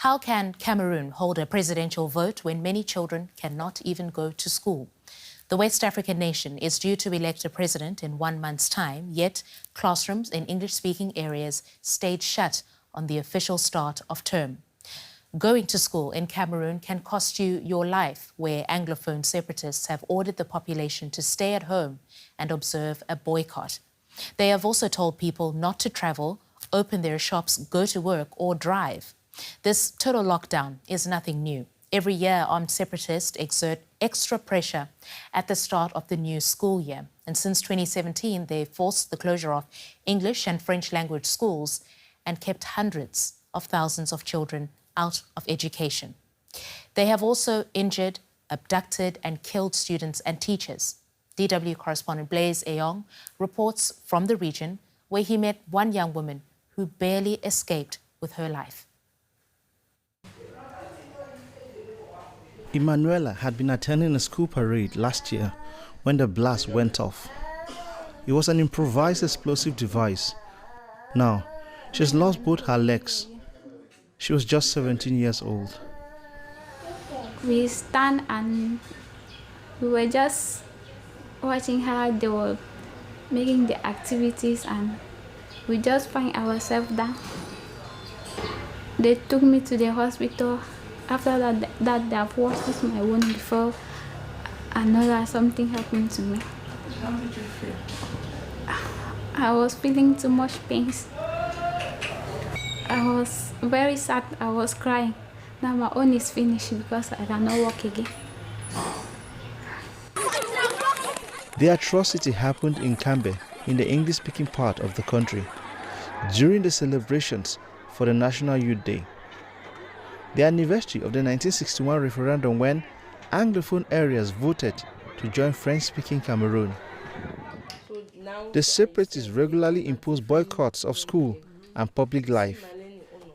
How can Cameroon hold a presidential vote when many children cannot even go to school? The West African nation is due to elect a president in 1 month's time, yet classrooms in English-speaking areas stayed shut on the official start of term. Going to school in Cameroon can cost you your life, where anglophone separatists have ordered the population to stay at home and observe a boycott. They have also told people not to travel, open their shops, go to work or drive. This total lockdown is nothing new. Every year, armed separatists exert extra pressure at the start of the new school year. And since 2017, they forced the closure of English and French language schools and kept hundreds of thousands of children out of education. They have also injured, abducted and killed students and teachers. DW correspondent Blaise Eyong reports from the region, where he met one young woman who barely escaped with her life. Emanuela had been attending a school parade last year when the blast went off. It was an improvised explosive device. Now, she's lost both her legs. She was just 17 years old. We stand and we were just watching how they were making the activities, and we just find ourselves down. They took me to the hospital. After that they have washed my wound before I know that something happened to me. How did you feel? I was feeling too much pain. I was very sad. I was crying. Now my own is finished because I cannot walk again. The atrocity happened in Cambe, in the English-speaking part of the country, during the celebrations for the National Youth Day, the anniversary of the 1961 referendum when Anglophone areas voted to join French-speaking Cameroon. The separatists regularly impose boycotts of school and public life.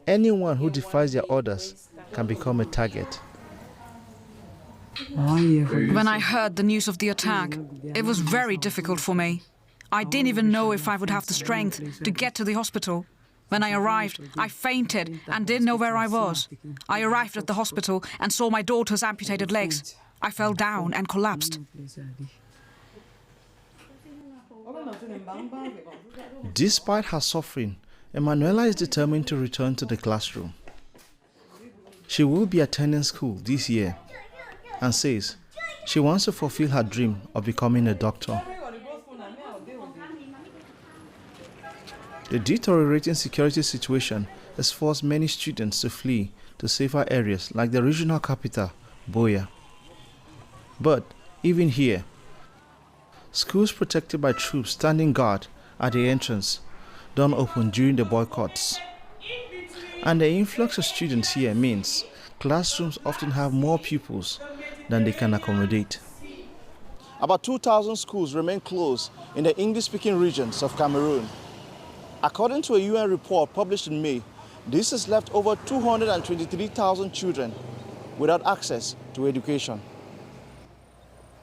Anyone who defies their orders can become a target. When I heard the news of the attack, it was very difficult for me. I didn't even know if I would have the strength to get to the hospital. When I arrived, I fainted and didn't know where I was. I arrived at the hospital and saw my daughter's amputated legs. I fell down and collapsed. Despite her suffering, Emanuela is determined to return to the classroom. She will be attending school this year and says she wants to fulfill her dream of becoming a doctor. The deteriorating security situation has forced many students to flee to safer areas like the regional capital, Buea. But even here, schools protected by troops standing guard at the entrance don't open during the boycotts. And the influx of students here means classrooms often have more pupils than they can accommodate. About 2,000 schools remain closed in the English-speaking regions of Cameroon. According to a UN report published in May, this has left over 223,000 children without access to education.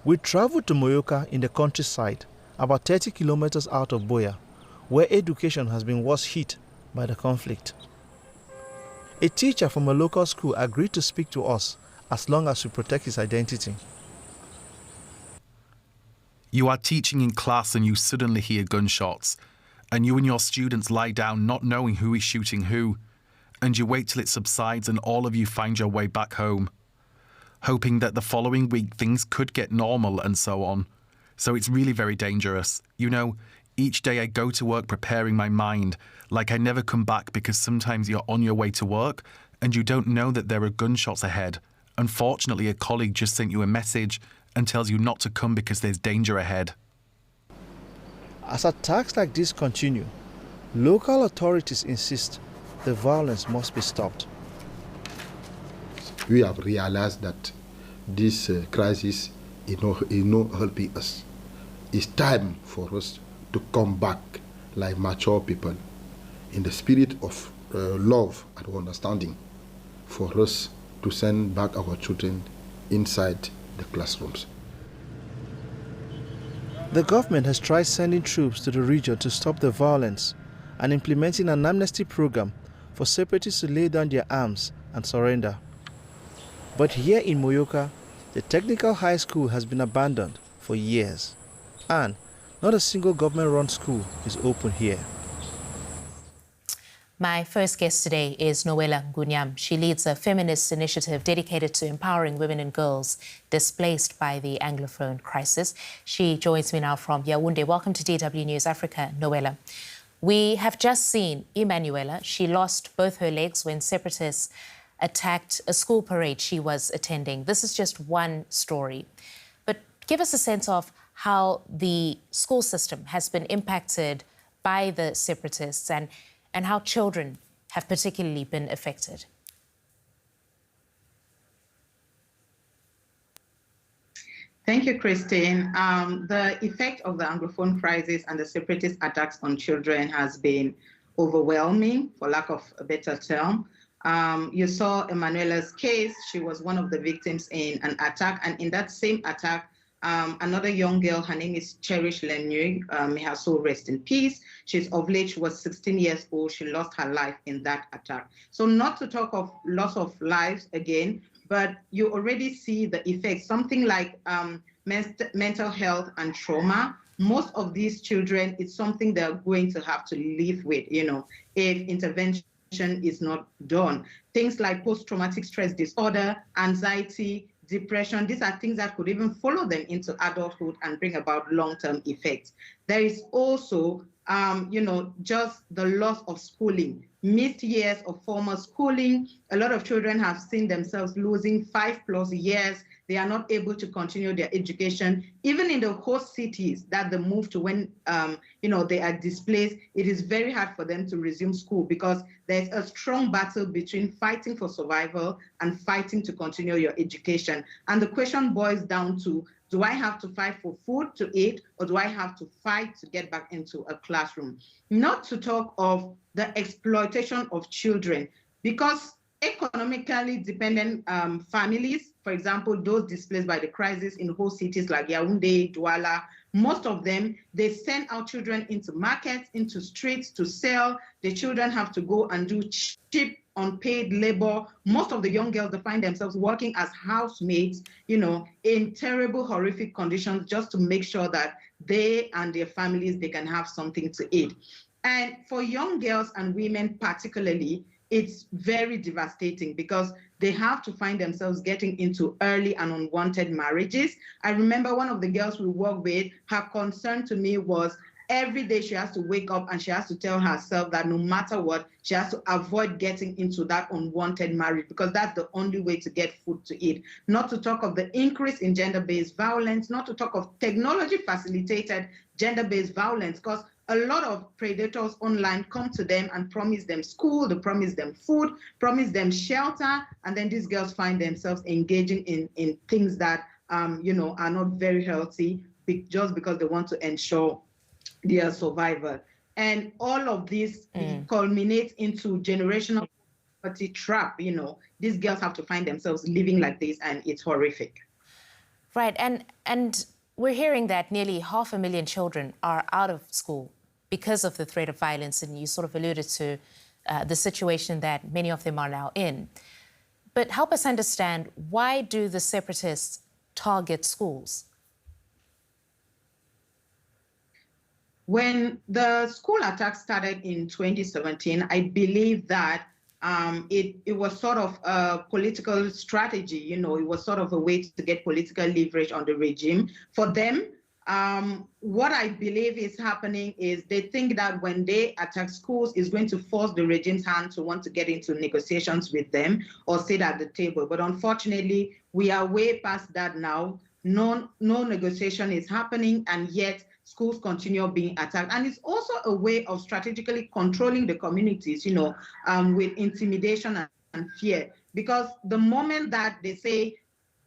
We traveled to Moyoka in the countryside, about 30 kilometers out of Buea, where education has been worse hit by the conflict. A teacher from a local school agreed to speak to us as long as we protect his identity. You are teaching in class and you suddenly hear gunshots, and you and your students lie down not knowing who is shooting who, and you wait till it subsides and all of you find your way back home, hoping that the following week things could get normal and so on. So it's really very dangerous. You know, each day I go to work preparing my mind, like I never come back, because sometimes you're on your way to work and you don't know that there are gunshots ahead. Unfortunately, a colleague just sent you a message and tells you not to come because there's danger ahead. As attacks like this continue, local authorities insist the violence must be stopped. We have realized that this crisis is not helping us. It's time for us to come back like mature people in the spirit of love and understanding, for us to send back our children inside the classrooms. The government has tried sending troops to the region to stop the violence and implementing an amnesty program for separatists to lay down their arms and surrender. But here in Moyoka, the technical high school has been abandoned for years, and not a single government-run school is open here. My first guest today is Noella Ngunyam. She leads a feminist initiative dedicated to empowering women and girls displaced by the anglophone crisis. She joins me now from Yaoundé. Welcome to DW News Africa, Noella. We have just seen Emanuela. She lost both her legs when separatists attacked a school parade she was attending. This is just one story. But give us a sense of how the school system has been impacted by the separatists and how children have particularly been affected. Thank you, Christine. The effect of the anglophone crisis and the separatist attacks on children has been overwhelming, for lack of a better term. You saw Emanuela's case. She was one of the victims in an attack, and in that same attack, another young girl, her name is Cherish Lenyu, may her soul rest in peace. She's of late, she was 16 years old. She lost her life in that attack. So not to talk of loss of lives again, but you already see the effects, something like mental health and trauma. Most of these children, it's something they're going to have to live with, if intervention is not done. Things like post-traumatic stress disorder, anxiety, depression, these are things that could even follow them into adulthood and bring about long-term effects. There is also, just the loss of schooling, missed years of formal schooling. A lot of children have seen themselves losing 5+ years. They are not able to continue their education. Even in the host cities that they move to when, they are displaced, it is very hard for them to resume school because there's a strong battle between fighting for survival and fighting to continue your education. And the question boils down to, do I have to fight for food to eat, or do I have to fight to get back into a classroom? Not to talk of the exploitation of children, because economically dependent families, for example, those displaced by the crisis in host cities like Yaoundé, Douala, most of them, they send out children into markets, into streets to sell. The children have to go and do cheap, unpaid labor. Most of the young girls, they find themselves working as housemaids, in terrible, horrific conditions just to make sure that they and their families, they can have something to eat. And for young girls and women particularly, it's very devastating because they have to find themselves getting into early and unwanted marriages. I remember one of the girls we worked with, her concern to me was every day she has to wake up and she has to tell herself that no matter what, she has to avoid getting into that unwanted marriage because that's the only way to get food to eat. Not to talk of the increase in gender-based violence, not to talk of technology-facilitated gender-based violence, because a lot of predators online come to them and promise them school, they promise them food, promise them shelter, and then these girls find themselves engaging in things that are not very healthy just because they want to ensure their survival. And all of this culminates into generational poverty trap. These girls have to find themselves living like this, and it's horrific. Right, and we're hearing that nearly 500,000 children are out of school because of the threat of violence, and you sort of alluded to the situation that many of them are now in. But help us understand, why do the separatists target schools? When the school attack started in 2017, I believe that it was sort of a political strategy. It was sort of a way to get political leverage on the regime. For them, what I believe is happening is they think that when they attack schools, it's going to force the regime's hand to want to get into negotiations with them or sit at the table. But unfortunately, we are way past that now. No negotiation is happening, and yet schools continue being attacked. And it's also a way of strategically controlling the communities, with intimidation and fear. Because the moment that they say,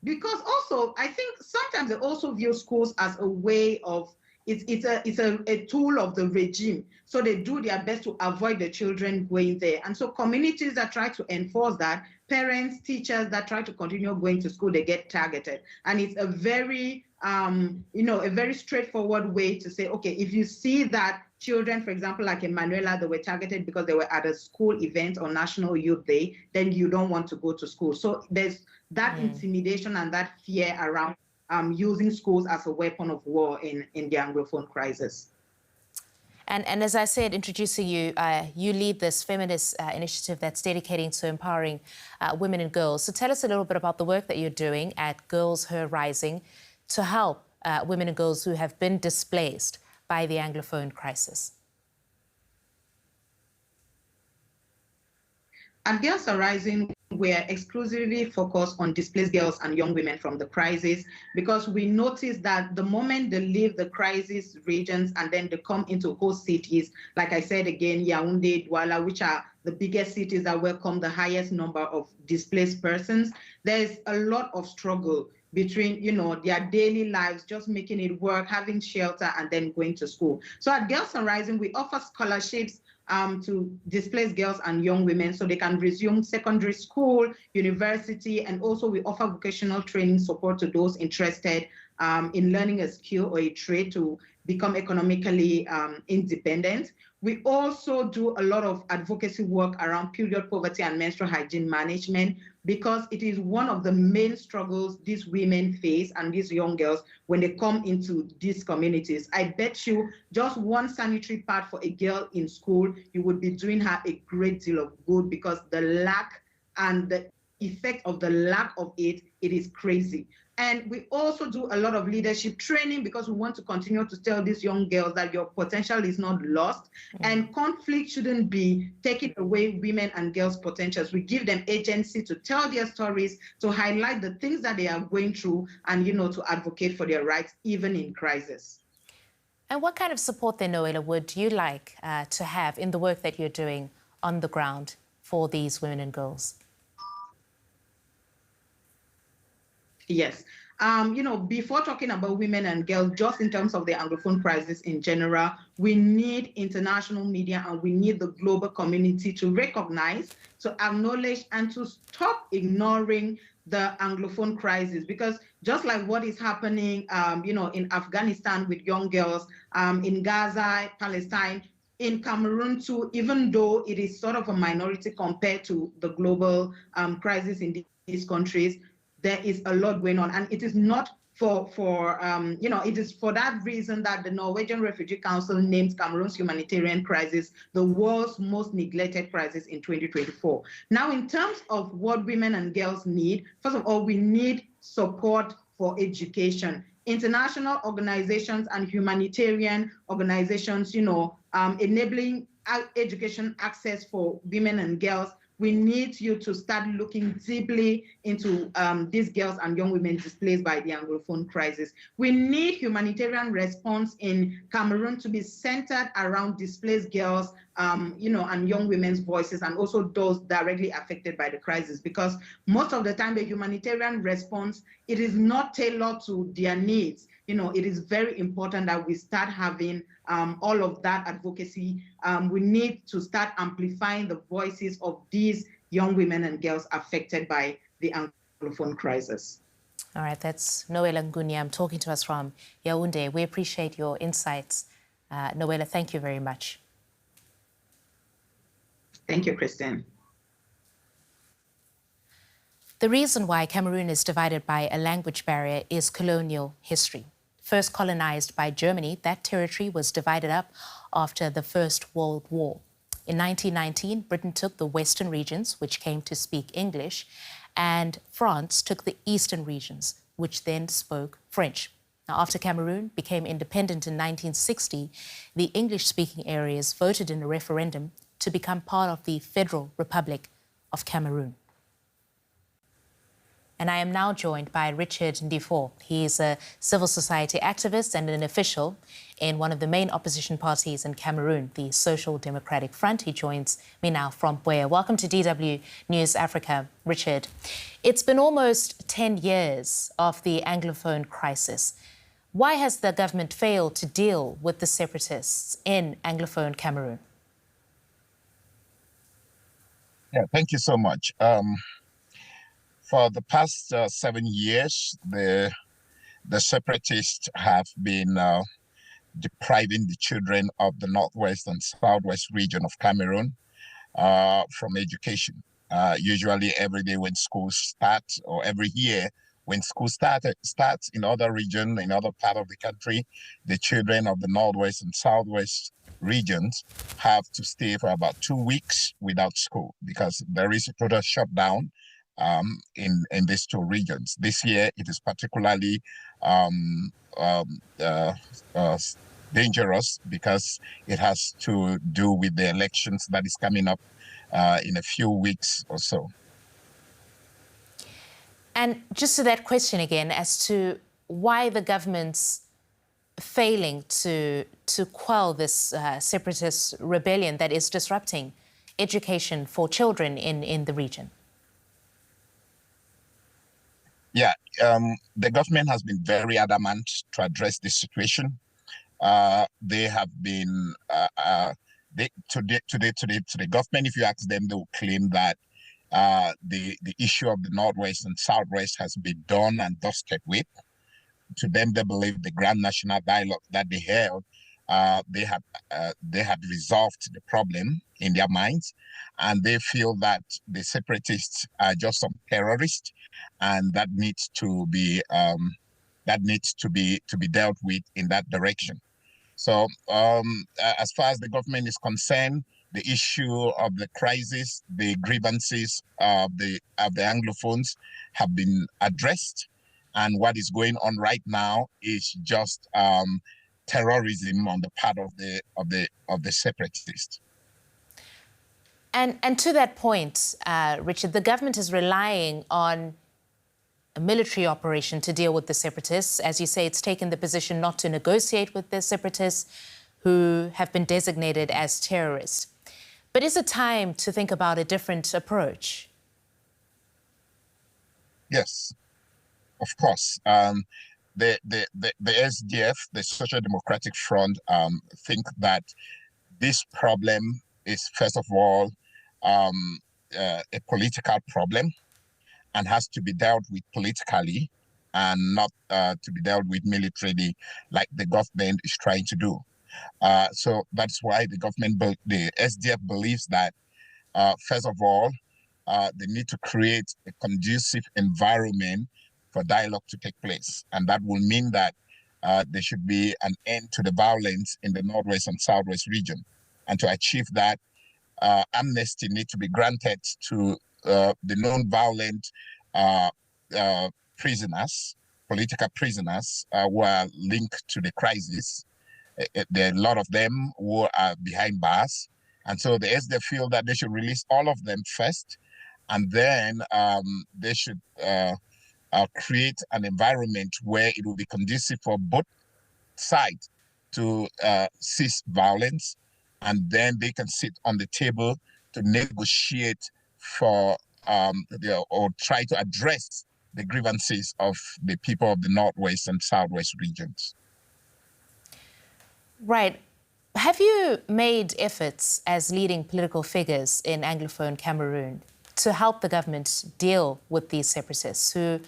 because also I think sometimes they also view schools as a way of, it's a tool of the regime. So they do their best to avoid the children going there. And so communities that try to enforce that, parents, teachers that try to continue going to school, they get targeted. And it's a very, a very straightforward way to say, okay, if you see that children, for example, like in Manuela, they were targeted because they were at a school event or National Youth Day, then you don't want to go to school. So there's that intimidation and that fear around using schools as a weapon of war in the Anglophone crisis. And as I said, introducing you, you lead this feminist initiative that's dedicating to empowering women and girls. So tell us a little bit about the work that you're doing at Girls Her Rising to help women and girls who have been displaced by the Anglophone crisis. At Girls Are Rising, we're exclusively focused on displaced girls and young women from the crisis, because we noticed that the moment they leave the crisis regions and then they come into host cities, like I said again, Yaoundé, Douala, which are the biggest cities that welcome the highest number of displaced persons, there's a lot of struggle between, their daily lives, just making it work, having shelter, and then going to school. So at Girls Are Rising, we offer scholarships to displaced girls and young women so they can resume secondary school, university, and also we offer vocational training support to those interested in learning a skill or a trade to become economically independent. We also do a lot of advocacy work around period poverty and menstrual hygiene management, because it is one of the main struggles these women face and these young girls when they come into these communities. I bet you just one sanitary pad for a girl in school, you would be doing her a great deal of good, because the lack and the effect of the lack of it is crazy. And we also do a lot of leadership training, because we want to continue to tell these young girls that your potential is not lost, and conflict shouldn't be taking away women and girls' potentials. We give them agency to tell their stories, to highlight the things that they are going through, and to advocate for their rights, even in crisis. And what kind of support then, Noella, would you like to have in the work that you're doing on the ground for these women and girls? Yes. Before talking about women and girls, just in terms of the Anglophone crisis in general, we need international media and we need the global community to recognize, to acknowledge, and to stop ignoring the Anglophone crisis. Because just like what is happening, in Afghanistan with young girls, in Gaza, Palestine, in Cameroon too, even though it is sort of a minority compared to the global crisis in these countries, there is a lot going on, and it is not it is for that reason that the Norwegian Refugee Council named Cameroon's humanitarian crisis the world's most neglected crisis in 2024. Now, in terms of what women and girls need, first of all, we need support for education. International organizations and humanitarian organizations, enabling education access for women and girls. We need you to start looking deeply into these girls and young women displaced by the Anglophone crisis. We need humanitarian response in Cameroon to be centered around displaced girls, and young women's voices, and also those directly affected by the crisis. Because most of the time, the humanitarian response, it is not tailored to their needs. It is very important that we start having all of that advocacy. We need to start amplifying the voices of these young women and girls affected by the Anglophone crisis. All right, that's Noella Ngunyam talking to us from Yaoundé. We appreciate your insights. Noella, thank you very much. Thank you, Christine. The reason why Cameroon is divided by a language barrier is colonial history. First colonized by Germany, that territory was divided up after the First World War. In 1919, Britain took the western regions, which came to speak English, and France took the eastern regions, which then spoke French. Now, after Cameroon became independent in 1960, the English-speaking areas voted in a referendum to become part of the Federal Republic of Cameroon. And I am now joined by Richard Ndifo. He is a civil society activist and an official in one of the main opposition parties in Cameroon, the Social Democratic Front. He joins me now from Boya. Welcome to DW News Africa, Richard. It's been almost 10 years of the Anglophone crisis. Why has the government failed to deal with the separatists in Anglophone Cameroon? Yeah, thank you so much. For the past 7 years, the separatists have been depriving the children of the northwest and southwest region of Cameroon from education. Usually every day when schools start, or every year when school starts in other region, in other part of the country, the children of the northwest and southwest regions have to stay for about 2 weeks without school because there is a total shutdown in these two regions. This year, it is particularly dangerous because it has to do with the elections that is coming up in a few weeks or so. And just to that question again, as to why the government's failing to quell this separatist rebellion that is disrupting education for children in the region. Yeah, the government has been very adamant to address this situation. They have been to the government. If you ask them, they will claim that the issue of the Northwest and Southwest has been done and dusted with. To them, they believe the grand national dialogue that they held, they have resolved the problem in their minds, and they feel that the separatists are just some terrorists, and that needs to be dealt with in that direction. So, as far as the government is concerned, the issue of the crisis, the grievances of the anglophones have been addressed, and what is going on right now is just terrorism on the part of the separatists. And to that point, Richard, the government is relying on a military operation to deal with the separatists. As you say, it's taken the position not to negotiate with the separatists who have been designated as terrorists. But is it time to think about a different approach? Yes, of course. The SDF, the Social Democratic Front, think that this problem is, first of all, a political problem and has to be dealt with politically and not to be dealt with militarily like the government is trying to do. So that's why the SDF believes that, first of all, they need to create a conducive environment for dialogue to take place. And that will mean that there should be an end to the violence in the Northwest and Southwest region. And to achieve that, amnesty needs to be granted to the non-violent prisoners, political prisoners who are linked to the crisis. There are a lot of them who are behind bars. And so the SDF feel that they should release all of them first, and then they should create an environment where it will be conducive for both sides to cease violence, and then they can sit on the table to negotiate for or try to address the grievances of the people of the Northwest and Southwest regions. Right. Have you made efforts as leading political figures in Anglophone Cameroon to help the government deal with these separatists who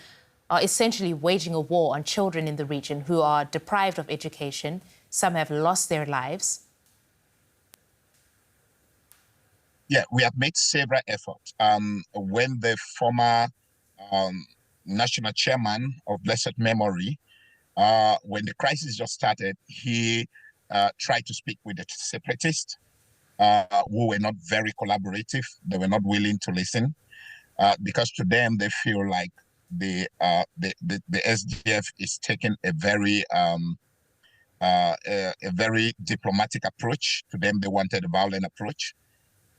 are essentially waging a war on children in the region who are deprived of education? Some have lost their lives. Yeah, we have made several efforts. When the former national chairman of blessed memory, when the crisis just started, he tried to speak with the separatists who were not very collaborative. They were not willing to listen because to them, they feel like the SDF is taking a very diplomatic approach. To them, they wanted a violent approach.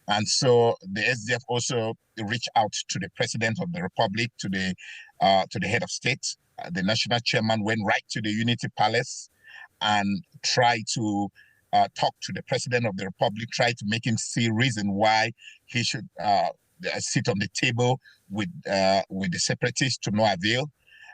And so the SDF also reached out to the President of the Republic, to the head of state. The national chairman went right to the Unity Palace and tried to talk to the President of the Republic, tried to make him see reason why he should sit on the table with the separatists, to no avail.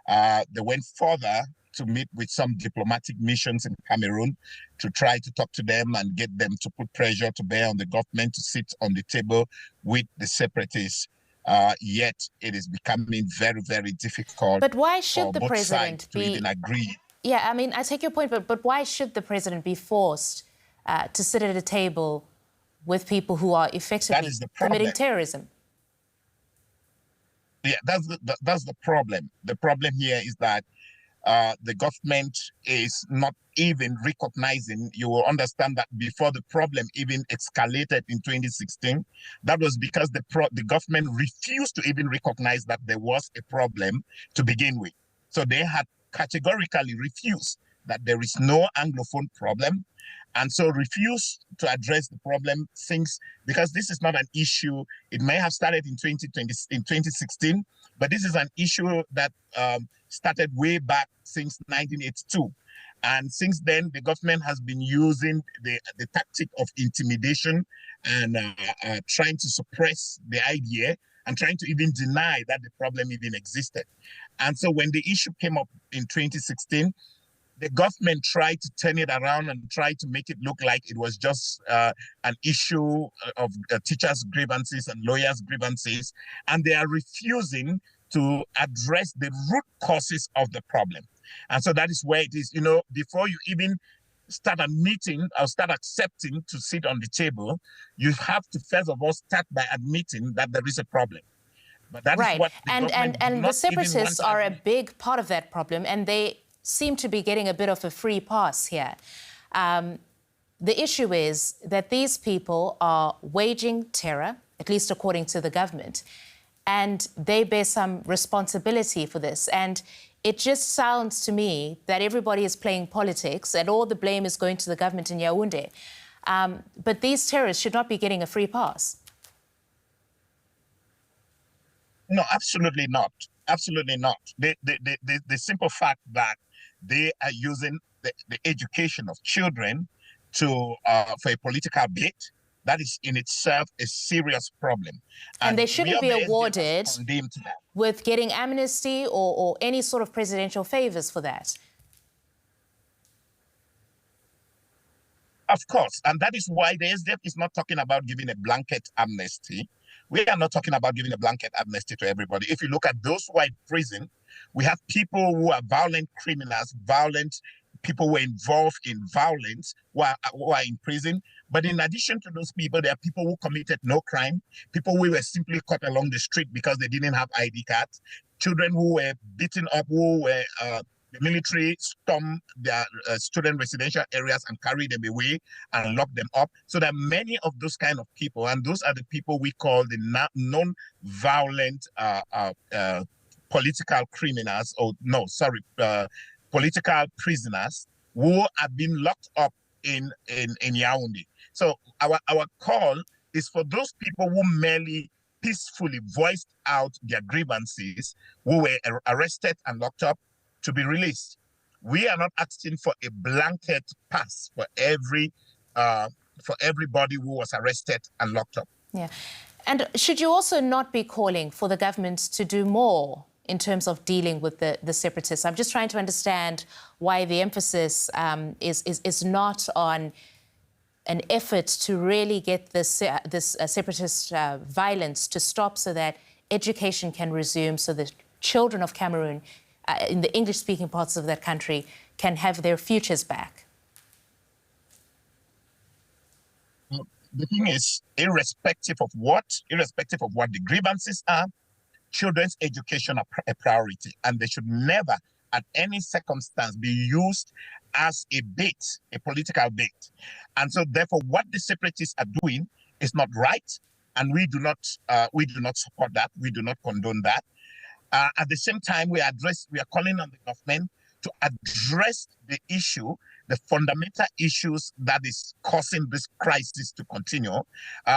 They went further to meet with some diplomatic missions in Cameroon to try to talk to them and get them to put pressure to bear on the government to sit on the table with the separatists. Yet it is becoming very, very difficult. But why should the both president sides to even agree Yeah, I mean, I take your point, but why should the president be forced to sit at a table with people who are effectively committing terrorism? Yeah, that's the problem. The problem here is that the government is not even recognizing. You will understand that before the problem even escalated in 2016, that was because the government refused to even recognize that there was a problem to begin with. So they had categorically refused that there is no anglophone problem, and so refused to address the problem since, because this is not an issue. It may have started in 2016, but this is an issue that started way back since 1982. And since then, the government has been using the tactic of intimidation and trying to suppress the idea and trying to even deny that the problem even existed. And so when the issue came up in 2016, the government tried to turn it around and try to make it look like it was just an issue of teachers' grievances and lawyers' grievances, and they are refusing to address the root causes of the problem. And so that is where it is, before you even start admitting or start accepting to sit on the table, you have to first of all start by admitting that there is a problem. But that is what the and the separatists are a big part of that problem, and they seem to be getting a bit of a free pass here. The issue is that these people are waging terror, at least according to the government, and they bear some responsibility for this. And it just sounds to me that everybody is playing politics and all the blame is going to the government in Yaoundé. But these terrorists should not be getting a free pass. No, absolutely not. Absolutely not. The simple fact that they are using the education of children to for a political bit, that is in itself a serious problem. And they shouldn't be awarded with getting amnesty or any sort of presidential favors for that. Of course, and that is why the SDF is not talking about giving a blanket amnesty. We are not talking about giving a blanket amnesty to everybody. If you look at those who are in prison, we have people who are violent criminals, people who are involved in violence who are in prison. But in addition to those people, there are people who committed no crime, people who were simply caught along the street because they didn't have ID cards, children who were beaten up, who were the military stormed their student residential areas and carried them away and locked them up. So there are many of those kind of people, and those are the people we call the non-violent political criminals, political prisoners who have been locked up in Yaoundé. So our call is for those people who merely peacefully voiced out their grievances, who were arrested and locked up, to be released. We are not asking for a blanket pass for everybody who was arrested and locked up. Yeah. And should you also not be calling for the government to do more in terms of dealing with the separatists? I'm just trying to understand why the emphasis is not on an effort to really get this separatist violence to stop so that education can resume, so the children of Cameroon in the English-speaking parts of that country can have their futures back. The thing is, irrespective of what the grievances are, children's education are a priority, and they should never, at any circumstance, be used as a bait, a political bait. And so, therefore, what the separatists are doing is not right, and we do not support that. We do not condone that. At the same time, we are calling on the government to address the issue, the fundamental issues that is causing this crisis to continue,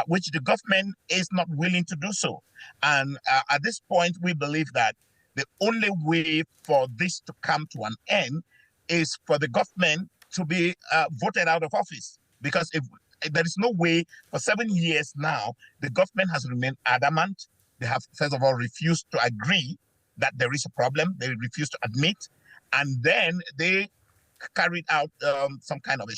which the government is not willing to do so. And at this point, we believe that the only way for this to come to an end is for the government to be voted out of office. Because if there is no way, for 7 years now, the government has remained adamant. They have, first of all, refused to agree that there is a problem. They refused to admit. And then they carried out some kind of a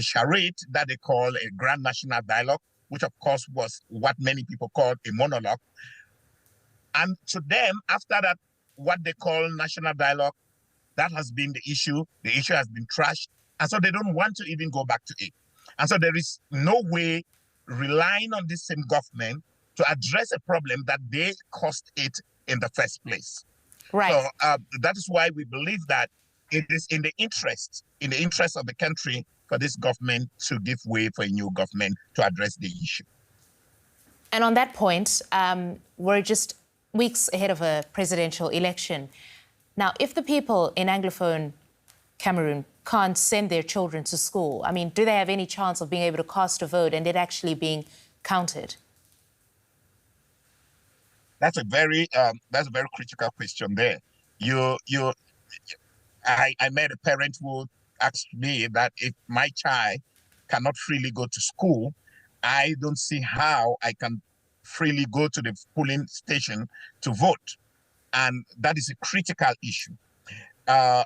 charade that they call a grand national dialogue, which, of course, was what many people call a monologue. And to them, after that, what they call national dialogue That has been the issue. The issue has been trashed. And so they don't want to even go back to it. And so there is no way relying on this same government to address a problem that they caused it in the first place. Right. So that is why we believe that it is in the interest of the country for this government to give way for a new government to address the issue. And on that point, we're just weeks ahead of a presidential election. Now, if the people in Anglophone Cameroon can't send their children to school, I mean, do they have any chance of being able to cast a vote and it actually being counted? That's a very critical question there. I met a parent who asked me that if my child cannot freely go to school, I don't see how I can freely go to the polling station to vote. And that is a critical issue. For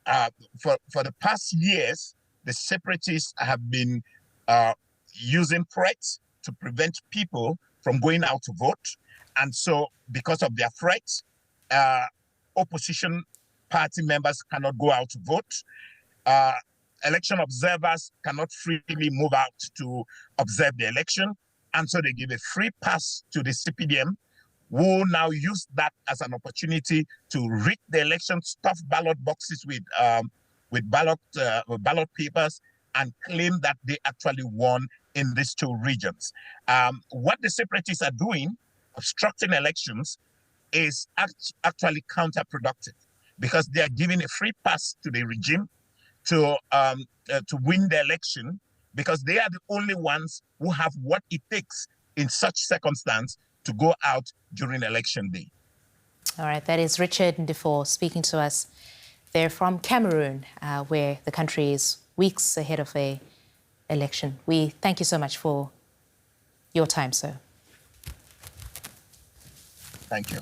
the past years, the separatists have been using threats to prevent people from going out to vote. And so because of their threats, opposition party members cannot go out to vote. Election observers cannot freely move out to observe the election. And so they give a free pass to the CPDM, who now use that as an opportunity to rig the election, stuff ballot boxes with ballot papers, and claim that they actually won in these two regions. What the separatists are doing, obstructing elections, is actually counterproductive, because they are giving a free pass to the regime to win the election, because they are the only ones who have what it takes in such circumstance to go out during election day. All right, that is Richard Ndifo speaking to us. They're from Cameroon, where the country is weeks ahead of an election. We thank you so much for your time, sir. Thank you.